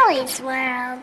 Allie's World.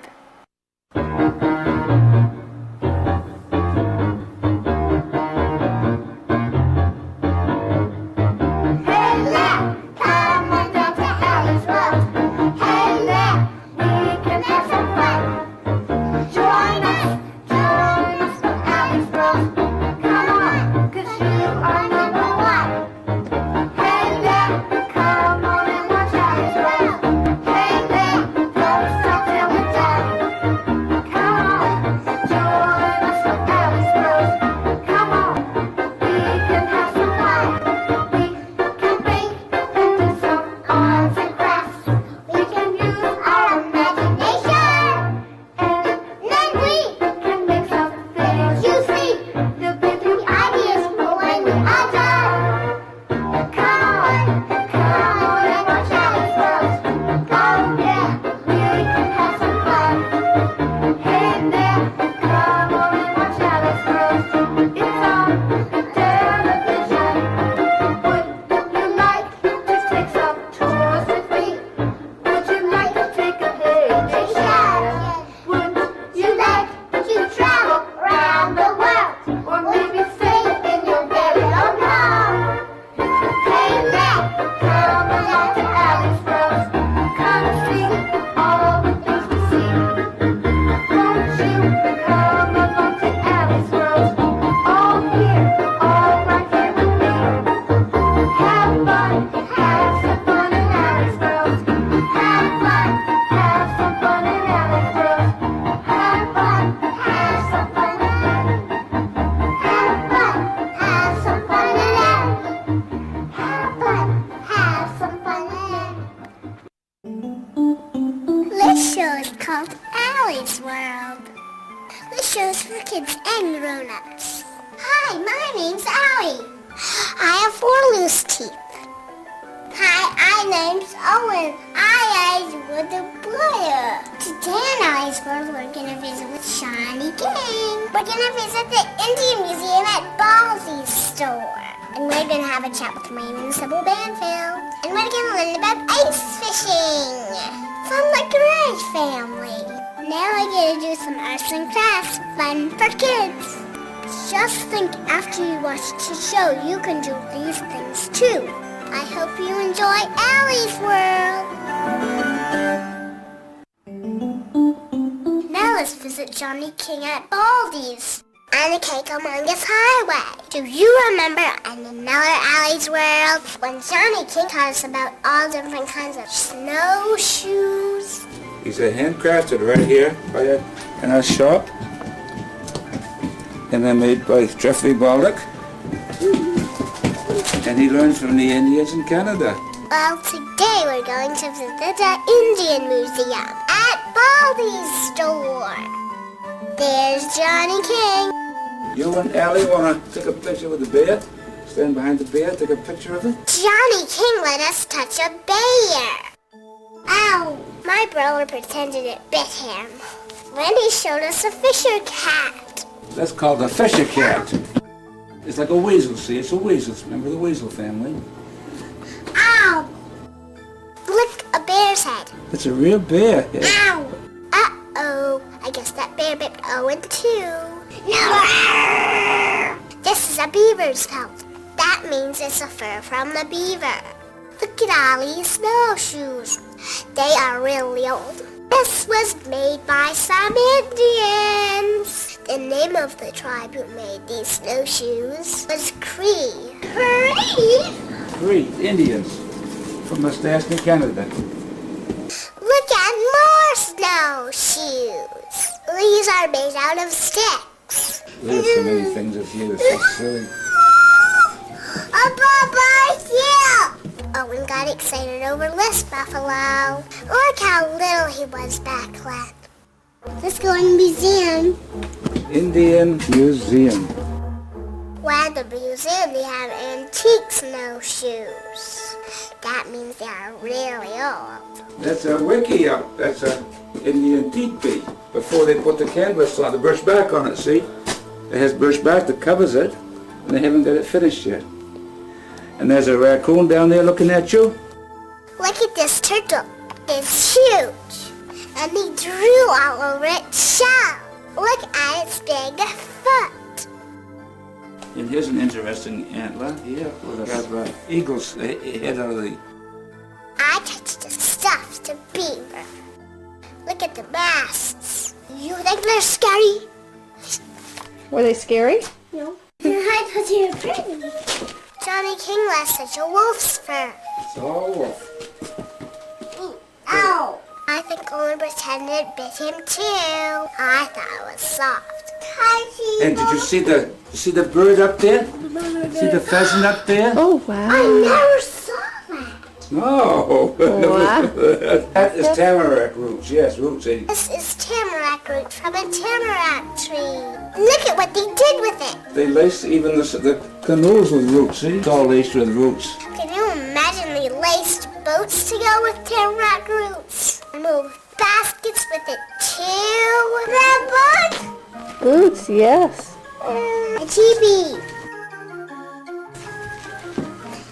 Called Allie's World. This show's for kids and grown-ups. Hi, my name's Allie. I have 4 loose teeth. Hi, my name's Owen. I age with a player. Today in Allie's World, we're going to visit with Johnny King. We're going to visit the Indian Museum at Baldy's store. And we're going to have a chat with Raymond and Sybil Banfill. And we're going to learn about ice fishing from the Gray family. Now we're going to do some arts and crafts, fun for kids. Just think after you watch the show, you can do these things too. I hope you enjoy Allie's World. Now let's visit Johnny King at Baldy's on the Kancamagus Highway. Do you remember in another Allie's World when Johnny King taught us about all different kinds of snowshoes? These are handcrafted right here in our shop. And they're made by Jeffrey Baldock. And he learned from the Indians in Canada. Well, today we're going to visit the Indian Museum at Baldy's store. There's Johnny King. You and Allie want to take a picture with the bear? Stand behind the bear, take a picture of it? Johnny King let us touch a bear. Ow! My brother pretended it bit him. Then he showed us a fisher cat. That's called a fisher cat. It's like a weasel, see? It's a weasel. Remember the weasel family? Ow! Look, a bear's head. It's a real bear. Yeah. Ow! Uh-oh. I guess that bear bit Owen too. No! This is a beaver's coat. That means it's a fur from the beaver. Look at Allie's snowshoes. They are really old. This was made by some Indians. The name of the tribe who made these snowshoes was Cree. Cree? Cree, Indians from Wisconsin, Canada. Look at more snowshoes. These are made out of sticks. There's so many things up here. It's so silly. A bubble here! Owen got excited over this buffalo. Look how little he was back then. Let's go in the museum. Indian Museum. Well, the museum, they have antique snowshoes. That means they are really old. That's a wiki up. That's a Indian teepee. Before they put the canvas on, the brush back on it, see? It has brush back that covers it, and they haven't got it finished yet. And there's a raccoon down there looking at you. Look at this turtle. It's huge. And he drew all over its shell. Look at its big foot. And here's an interesting antler here with a eagle's head out of the... I touched a stuffed beaver. Look at the masts. You think they're scary? Were they scary? No. I thought you were pretty. Johnny King lost such a wolf's fur. It's all wolf. Ow! I think Owen pretended it bit him too. I thought it was soft. And did you see the bird up there? See the pheasant up there? Oh, wow. I never saw that. No. Wow. That is tamarack roots. Yes, roots. This is tamarack root from a tamarack tree. Look at what they did with it. They lace even the canoes with roots. See? It's all laced with roots. Can you imagine they laced boats to go with tamarack roots? And move baskets with it too. That boat? Boots, yes. A TV.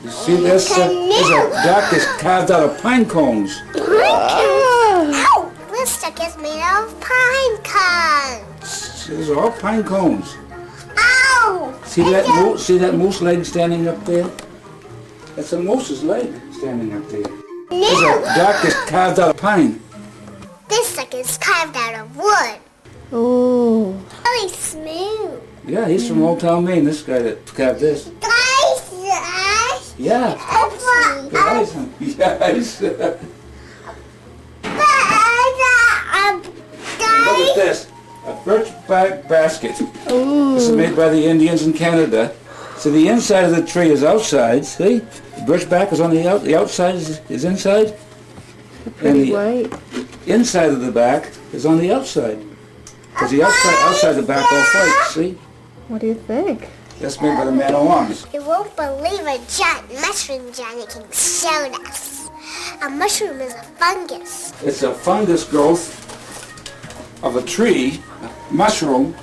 You see this? There's a dock that's carved out of pine cones. Ow! This duck is made out of pine cones. These are all pine cones. Ow! See that moose leg standing up there? That's a moose's leg standing up there. There's a dock that's carved out of pine. This duck is carved out of wood. Oh. Really smooth. Yeah, he's from Old Town, Maine, this guy that carved this. Guys, Yeah. Guys. Yes. Look at this. A birch bark basket. Ooh. This is made by the Indians in Canada. So the inside of the tree is outside, see? The birch bark is on the outside is inside. And the White. inside of the back is on the outside. Because the outside the back all white, see? What do you think? That's made by the man of arms. You won't believe a giant mushroom Johnny King showed us. A mushroom is a fungus. It's a fungus growth of a tree, a mushroom,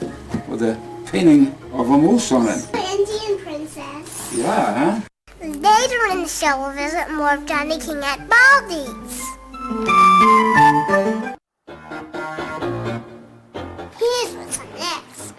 with a painting of a moose on it. Indian princess. Yeah, huh? Later in the show, we'll visit more of Johnny King at Baldy's. Here's what's up next.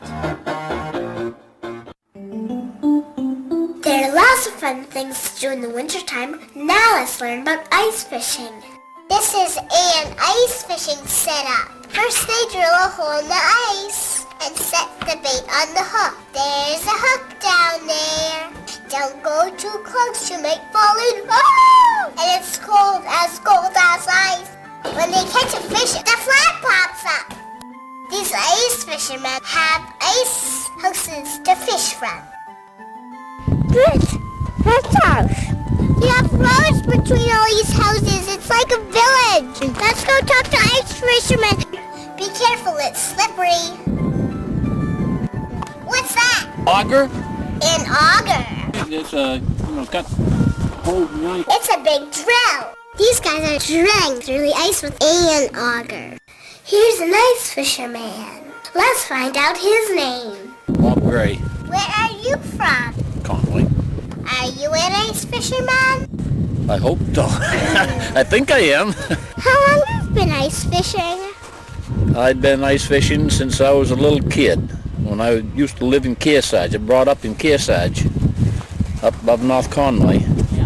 There are lots of fun things to do in the wintertime. Now let's learn about ice fishing. This is an ice fishing setup. First they drill a hole in the ice and set the bait on the hook. There's a hook down there. Don't go too close, you might fall in. Oh! And it's cold as ice. When they catch a fish, the flag pops up. These ice fishermen have ice houses to fish from. That's house. You have roads between all these houses. It's like a village. Let's go talk to ice fishermen. Be careful, it's slippery. What's that? Auger? An auger. It's got hole in the ice. It's a big drill. These guys are drilling through the ice with an auger. Here's an ice fisherman. Let's find out his name. Bob Gray, Where are you from? Conway. Are you an ice fisherman? I hope so. I think I am. How long have you been ice fishing? I've been ice fishing since I was a little kid. When I used to live in Kearsarge, I brought up in Kearsarge, up above North Conway.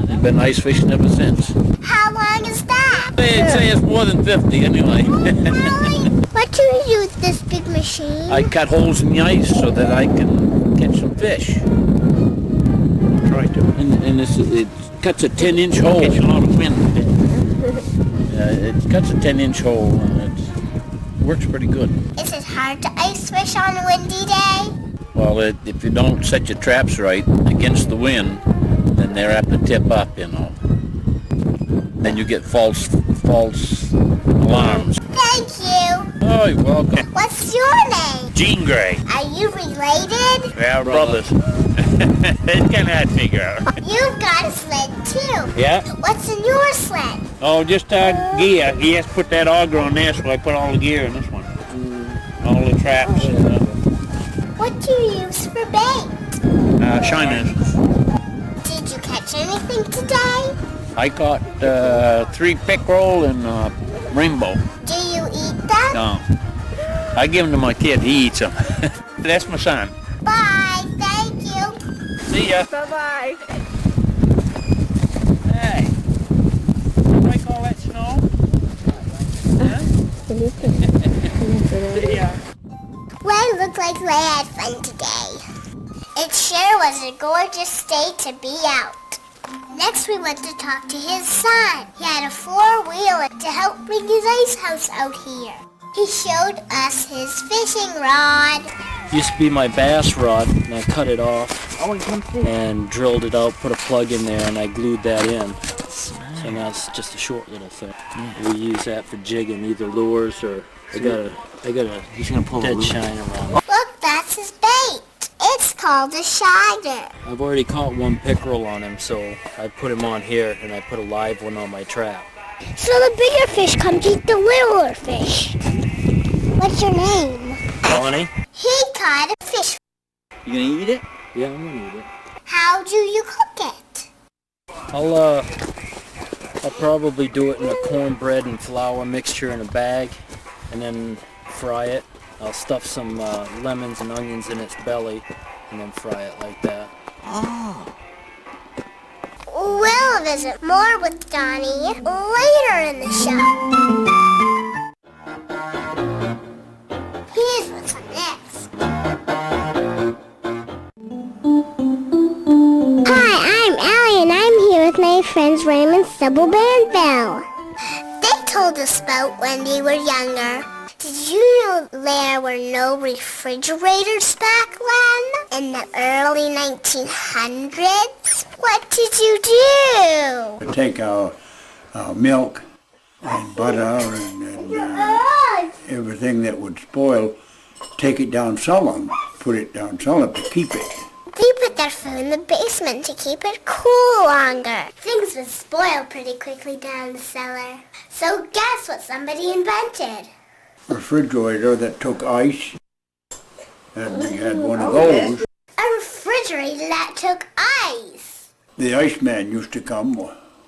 I've been ice fishing ever since. How long is that? I'd say it's more than 50 anyway. Really? What do you do with this big machine? I cut holes in the ice so that I can catch some fish. Try to. And it cuts a 10-inch hole. Catch a lot of wind. It cuts a 10-inch hole and it works pretty good. Is it hard to ice fish on a windy day? Well, if you don't set your traps right against the wind, then they're apt to tip up, you know. Then you get false alarms. Thank you. Oh, you're welcome. What's your name? Gene Gray. Are you related? Yeah, brothers. It's kind of hard to figure out. You've got a sled too. Yeah? What's in your sled? Oh, just gear. He has to put that auger on there, so I put all the gear in this one. All the traps and What do you use for bait? shiners. Did you catch anything today? I caught 3 pickerel and rainbow. Do you eat them? No. I give them to my kid. He eats them. That's my son. Bye. Thank you. See ya. Bye-bye. Hey. Like all that snow? Huh? See ya. Well, it looked like they had fun today. It sure was a gorgeous day to be out. Next, we went to talk to his son. He had a four-wheeler to help bring his ice house out here. He showed us his fishing rod. Used to be my bass rod, and I cut it off and drilled it out, put a plug in there, and I glued that in. So now it's just a short little thing. We use that for jigging, either lures or I got a dead shine around it. Look, that's his bait. It's called a shiner. I've already caught one pickerel on him, so I put him on here, and I put a live one on my trap. So the bigger fish come to eat the littler fish. What's your name? Donny? He caught a fish. You gonna eat it? Yeah, I'm gonna eat it. How do you cook it? I'll probably do it in a cornbread and flour mixture in a bag, and then fry it. I'll stuff some lemons and onions in its belly, and then fry it like that. We'll visit more with Donny later in the show. Here's what's up next. Hi, I'm Allie, and I'm here with my friends Raymond and Sybil Banfill. They told us about when they were younger. Did you know there were no refrigerators back then? In the early 1900s? What did you do? Take our milk and butter and everything that would spoil, take it down cellar, put it down cellar to keep it. They put their food in the basement to keep it cool longer. Things would spoil pretty quickly down the cellar. So guess what somebody invented? Refrigerator that took ice, and we had one of those. A refrigerator that took ice. The iceman used to come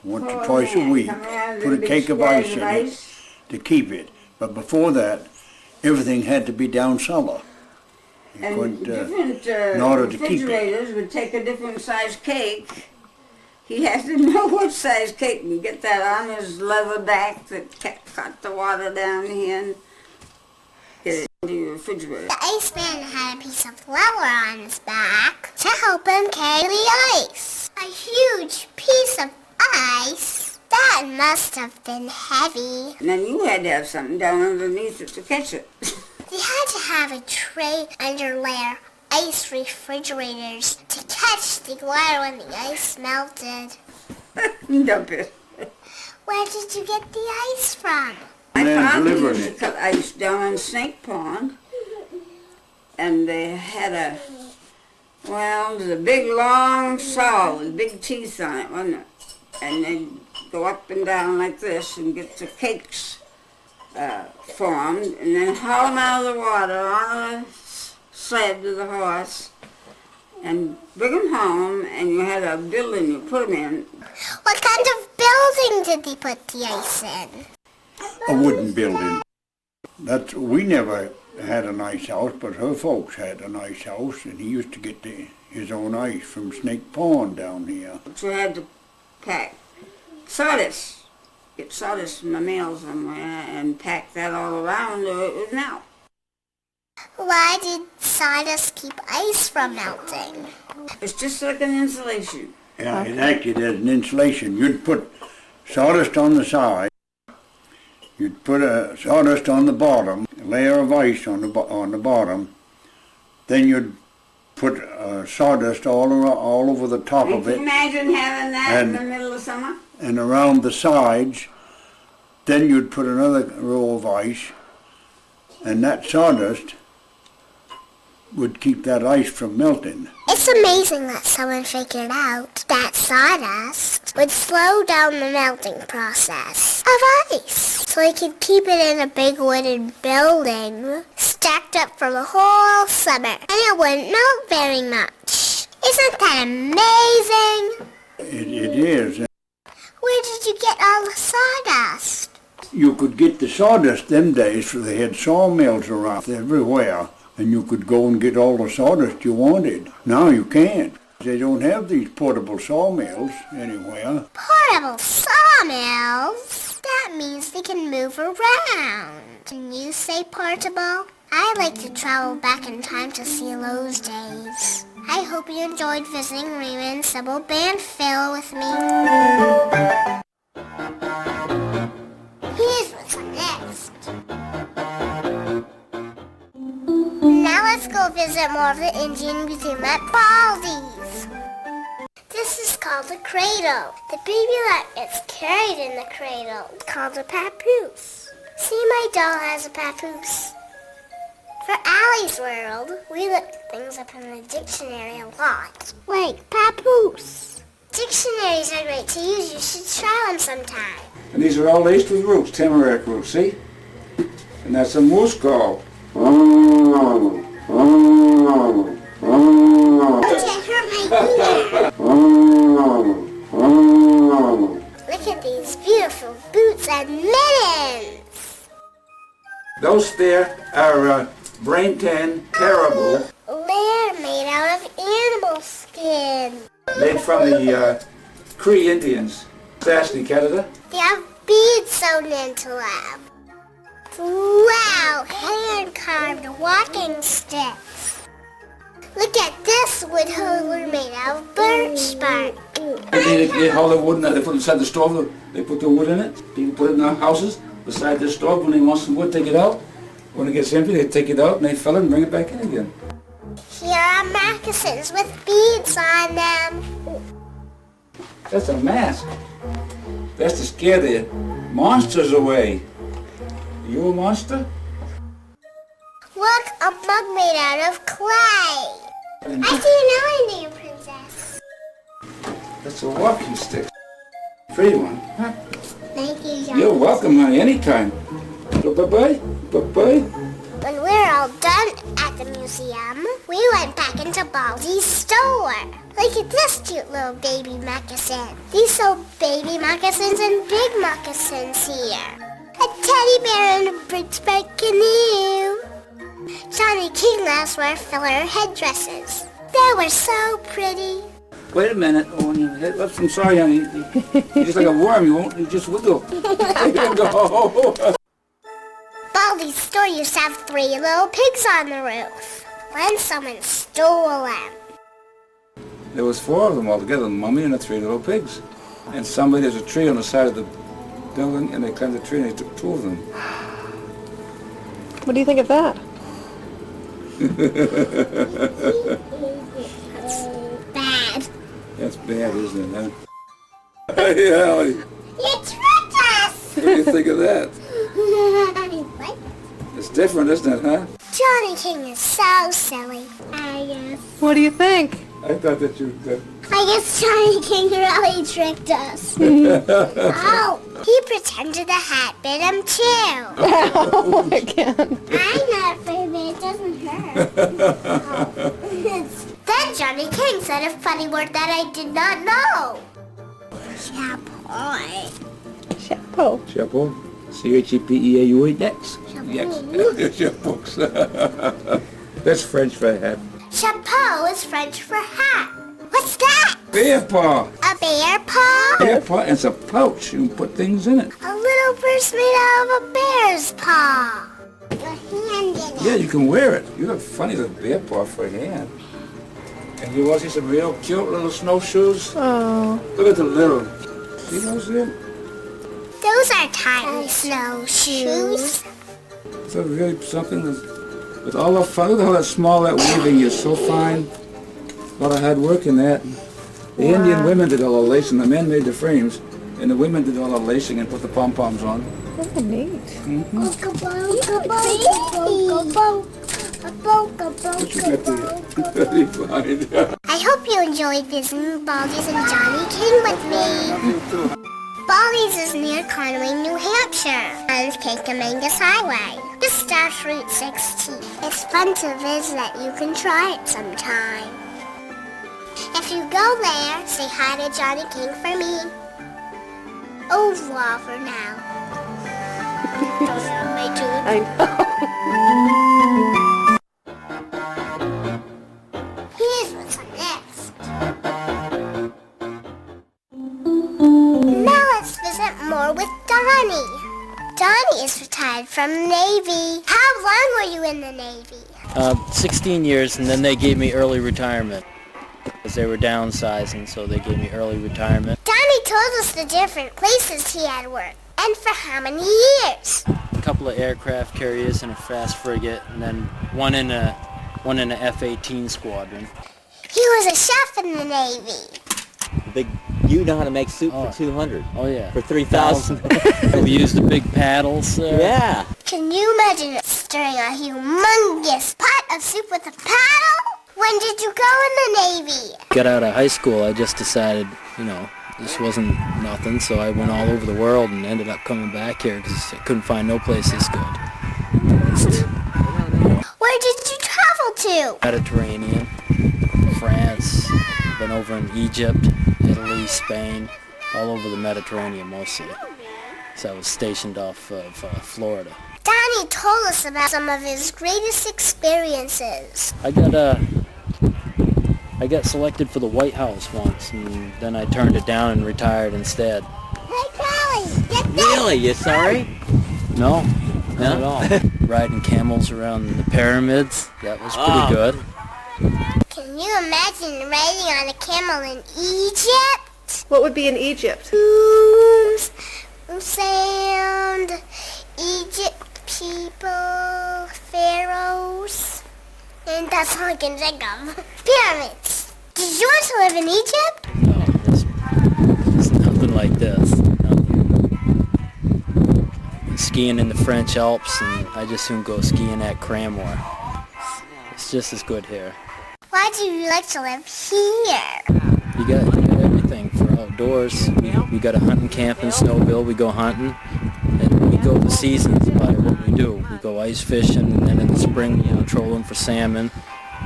once or twice a week, put a cake of ice in it to keep it. But before that, everything had to be down cellar. You couldn't, in order to keep it. Refrigerators would take a different size cake. He has to know what size cake and get that on his leather back that cut the water down here and get it into your refrigerator. The Iceman had a piece of flour on his back to help him carry the ice. A huge piece of ice. That must have been heavy. And then you had to have something down underneath it to catch it. They had to have a tray under layer ice refrigerators to catch the water when the ice melted. Dump it. Where did you get the ice from? My Man father delivering used to cut ice down in Snake Pond, and they had it was a big long saw with big teeth on it, wasn't it? And they'd go up and down like this and get the cakes formed, and then haul them out of the water on a sled to the horse, and bring them home, and you had a building you put them in. What kind of building did they put the ice in? A wooden building. We never had an ice house, but her folks had an ice house, and he used to get his own ice from Snake Pond down here. So you had to pack sawdust. Get sawdust from the mill somewhere and pack that all around so it would melt. Why did sawdust keep ice from melting? It's just like an insulation. Yeah, it acted as an insulation. You'd put sawdust on the side, you'd put a sawdust on the bottom, a layer of ice on the bottom, then you'd put sawdust all over the top of Can you it. imagine having that in the middle of summer? And around the sides, then you'd put another row of ice, and that sawdust would keep that ice from melting. It's amazing that someone figured out that sawdust would slow down the melting process of ice. So they could keep it in a big wooden building, stacked up for the whole summer, and it wouldn't melt very much. Isn't that amazing? It is. Where did you get all the sawdust? You could get the sawdust them days, for they had sawmills around everywhere, and you could go and get all the sawdust you wanted. Now you can't. They don't have these portable sawmills anywhere. Portable sawmills? That means they can move around. Can you say portable? I like to travel back in time to see those days. I hope you enjoyed visiting Raymond and Sybil Banfill with me. Here's what's next. Now let's go visit more of the Indian Museum at Baldy's. This is called a cradle. The baby that gets carried in the cradle is called a papoose. See, my doll has a papoose. For Allie's world, we look things up in the dictionary a lot. Like papoose. Dictionaries are great to use. You should try them sometime. And these are all laced with roots, tamarack roots, see? And that's a moose call. Okay, hurt my ear. Look at these beautiful boots and mittens. Those there are brain tan caribou, They're made out of animal skin. made from the Cree Indians, Sassney, Canada. They have beads sewn into them. Wow, hand-carved walking sticks. Look at this wood holder made out of birch bark. They haul the wood, they put it inside the stove, they put the wood in it. People put it in their houses beside the stove. When they want some wood, take it out. When it gets empty, they take it out and they fill it and bring it back in again. Here are moccasins with beads on them. That's a mask. That's to scare the monsters away. Are you a monster? Look, a mug made out of clay. I see an Indian princess. That's a walking stick. Pretty one, huh? Thank you, John. You're welcome, honey, anytime. So bye-bye, bye-bye. When we were all done at the museum, we went back into Baldy's store. Look at this cute little baby moccasin. These sell baby moccasins and big moccasins here. A teddy bear and a bridgeback canoe. Johnny King last wore filler headdresses. They were so pretty. Wait a minute. Oh, when you hit ups, I'm sorry, honey. You're just like a worm. You just wiggle. There you go. Baldy's store used to have 3 little pigs on the roof. When someone stole them. There was 4 of them altogether, the mummy and the 3 little pigs. And there's a tree on the side of the building, and they climbed the tree and they took 2 of them. What do you think of that? Bad. That's bad, isn't it, huh? Yeah, You tricked us! what do you think of that? What? It's different, isn't it, huh? Johnny King is so silly. I guess. What do you think? I thought that you... I guess Johnny King really tricked us. Oh, he pretended the hat bit him too. Oh, I can't. I'm not afraid, but it doesn't hurt. Then Johnny King said a funny word that I did not know. Chapeau. Chapeau. Chapeau. C-H-E-P-E-A-U-X. Yes. Chapeau. That's French for hat. Chapeau is French for hat. What's that? Bear paw. A bear paw? Bear paw, it's a pouch. You can put things in it. A little purse made out of a bear's paw. Your hand in it. Yeah, you can wear it. You look funny with a bear paw for a hand. And you want to see some real cute little snowshoes? Oh. Look at the little. See those there? Those are tiny snowshoes. It's really something with all the fun. Look at how that small that weaving is, so fine. A lot of hard work in that. The Indian women did all the lacing. The men made the frames, and the women did all the lacing and put the pom-poms on. Oh, neat. What you got there? Very fine. I hope you enjoyed visiting Baldy's and Johnny King with me. Baldy's is near Conway, New Hampshire, on Kancamagus Highway, just off Route 16. It's fun to visit. You can try it sometime. If you go there, say hi to Johnny King for me. Au revoir for now. My tooth. I know. Here's what's next. Now let's visit more with Donny. Donny is retired from the Navy. How long were you in the Navy? 16 years, and then they gave me early retirement because they were downsizing, so they gave me early retirement. Donny told us the different places he had worked and for how many years. A couple of aircraft carriers and a fast frigate, and then one in a F-18 squadron. He was a chef in the Navy. You know how to make soup for 200. Oh yeah. For 3,000. We used the big paddles. Yeah. Can you imagine stirring a humongous pot of soup with a paddle? When did you go in the Navy? Got out of high school, I just decided, this wasn't nothing, so I went all over the world and ended up coming back here because I couldn't find no place this good. Where did you travel to? Mediterranean, France, been over in Egypt, Italy, Spain, all over the Mediterranean mostly. So I was stationed off of Florida. Donny told us about some of his greatest experiences. I got selected for the White House once, and then I turned it down and retired instead. Hey, Callie, get this! Really? You sorry? No, not at all. Riding camels around the pyramids, that was pretty good. Can you imagine riding on a camel in Egypt? What would be in Egypt? Booms, sound, Egypt people, pharaohs, and that's all I can think of. Pyramids. Did you want to live in Egypt? No, it's nothing like this. Nothing. Skiing in the French Alps, and I just soon go skiing at Cranmore. It's just as good here. Why do you like to live here? You got everything for outdoors. We got a hunting camp in Snowville. We go hunting, and we go the seasons by what we do. We go ice fishing, and then in the spring we'll trolling for salmon.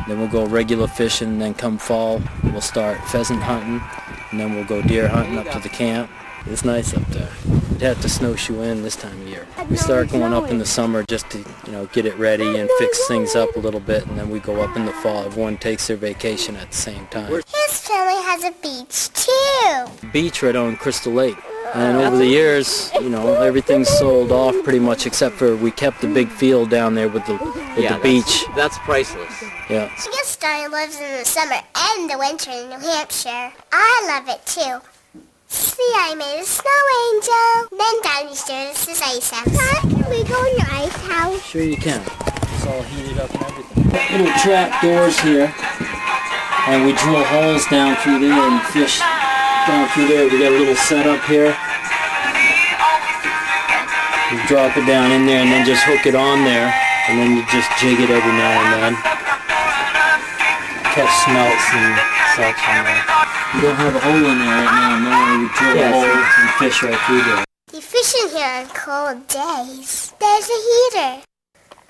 Then we'll go regular fishing, and then come fall we'll start pheasant hunting, and then we'll go deer hunting up to the camp. It's nice up there. We'd have to snowshoe in this time of year. We start going up in the summer just to, get it ready and fix things up a little bit, and then we go up in the fall. Everyone takes their vacation at the same time. His family has a beach too. Beach right on Crystal Lake. And over the years, everything's sold off pretty much except for we kept the big field down there with the beach. That's priceless. Yeah. I guess Donny lives in the summer and the winter in New Hampshire. I love it too. See, I made a snow angel. Then Donny showed us his ice house. Can we go in your ice house? Sure you can. It's all heated up and everything. Little trap doors here. And we drill holes down through there and fish down through there. We got a little setup here. You drop it down in there and then just hook it on there. And then you just jig it every now and then. Catch smelts and such on there. We don't have a hole in there right now. No, we drill a hole and fish right through there. You fish in here on cold days. There's a heater.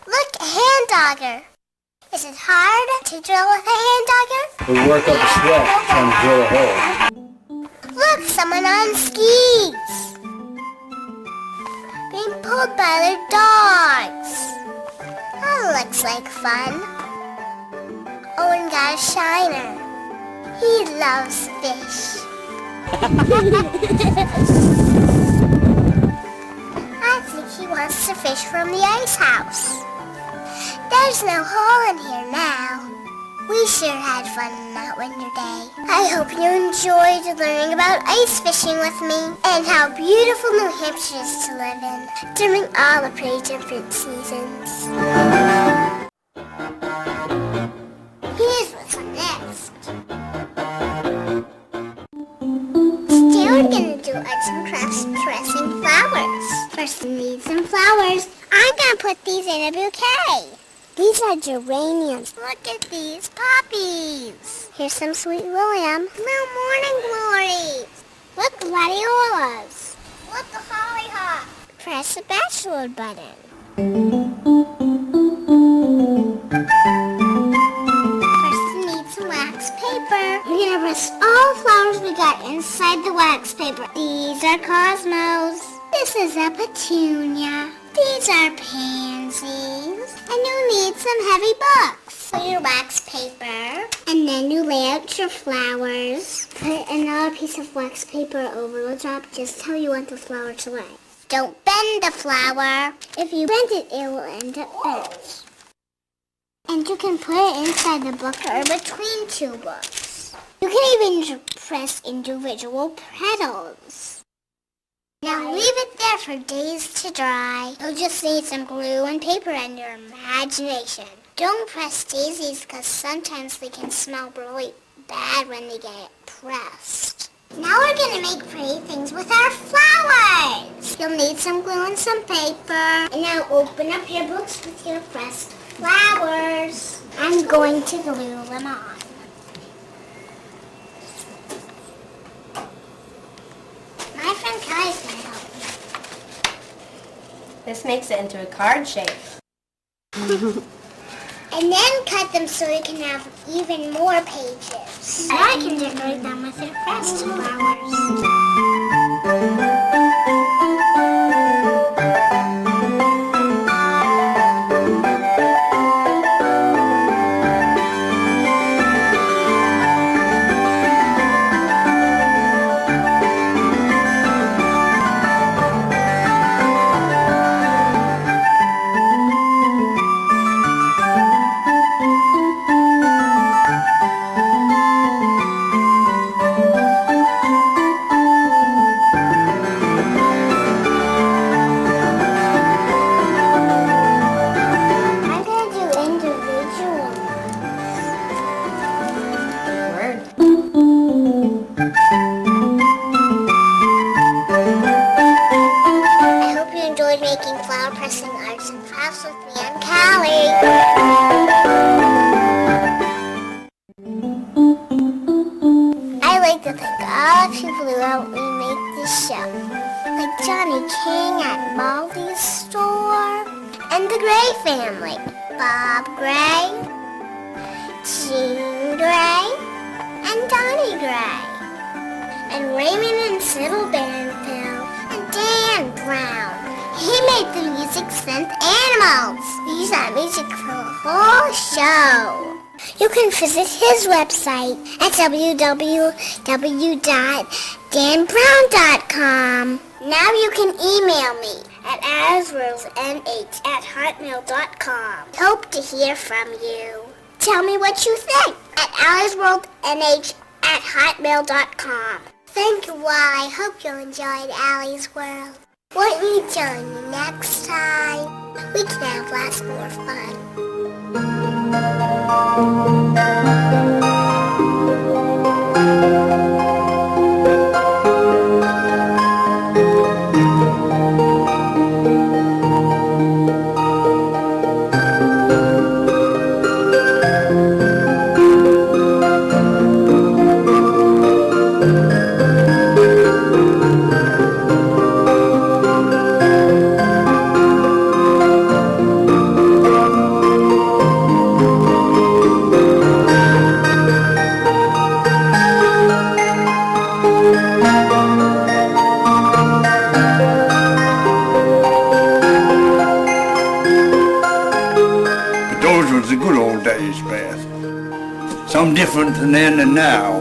Look, a hand dogger. Is it hard to drill with a hand dogger? We work up a sweat trying to drill a hole. Look, someone on skis. Being pulled by their dogs. That looks like fun. Owen got a shiner. He loves fish. I think he wants to fish from the ice house. There's no hole in here now. We sure had fun on that winter day. I hope you enjoyed learning about ice fishing with me and how beautiful New Hampshire is to live in during all the pretty different seasons. Here's what's next. Today we're gonna do arts and crafts dressing flowers. First we need some flowers. I'm gonna put these in a bouquet. These are geraniums. Look at these poppies. Here's some sweet William. No morning glories. Look, gladiolas. Look, the hollyhock. Press the bachelor button. First we need some wax paper. We're gonna press all the flowers we got inside the wax paper. These are cosmos. This is a petunia. These These are pansies. And you need some heavy books for your wax paper. And then you lay out your flowers. Put another piece of wax paper over the top, just how you want the flower to lay. Don't bend the flower. If you bend it, it will end up bent. And you can put it inside the book or between two books. You can even press individual petals. Now leave it there for days to dry. You'll just need some glue and paper and your imagination. Don't press daisies because sometimes they can smell really bad when they get pressed. Now we're going to make pretty things with our flowers. You'll need some glue and some paper. And now open up your books with your pressed flowers. I'm going to glue them on. My friend Kai's going to help me. This makes it into a card shape. And then cut them so you can have even more pages. Now I can decorate them with your pressed flowers. Making flower pressing arts and crafts with me and Callie. I like to thank all the people who helped me make this show, like Johnny King at Baldy's store, and the Gray family, Bob Gray, Jean Gray, and Donny Gray, and Raymond and Sybil Banfill, and Dan Brown. He made the music synth animals. We use that music for the whole show. You can visit his website at www.danbrown.com. Now you can email me at aliceworldnh@hotmail.com. Hope to hear from you. Tell me what you think at aliceworldnh@hotmail.com. Thank you, I hope you enjoyed Allie's World. Won't you join me next time? We can have lots more fun. Those was the good old days, Beth. Some different than then and now.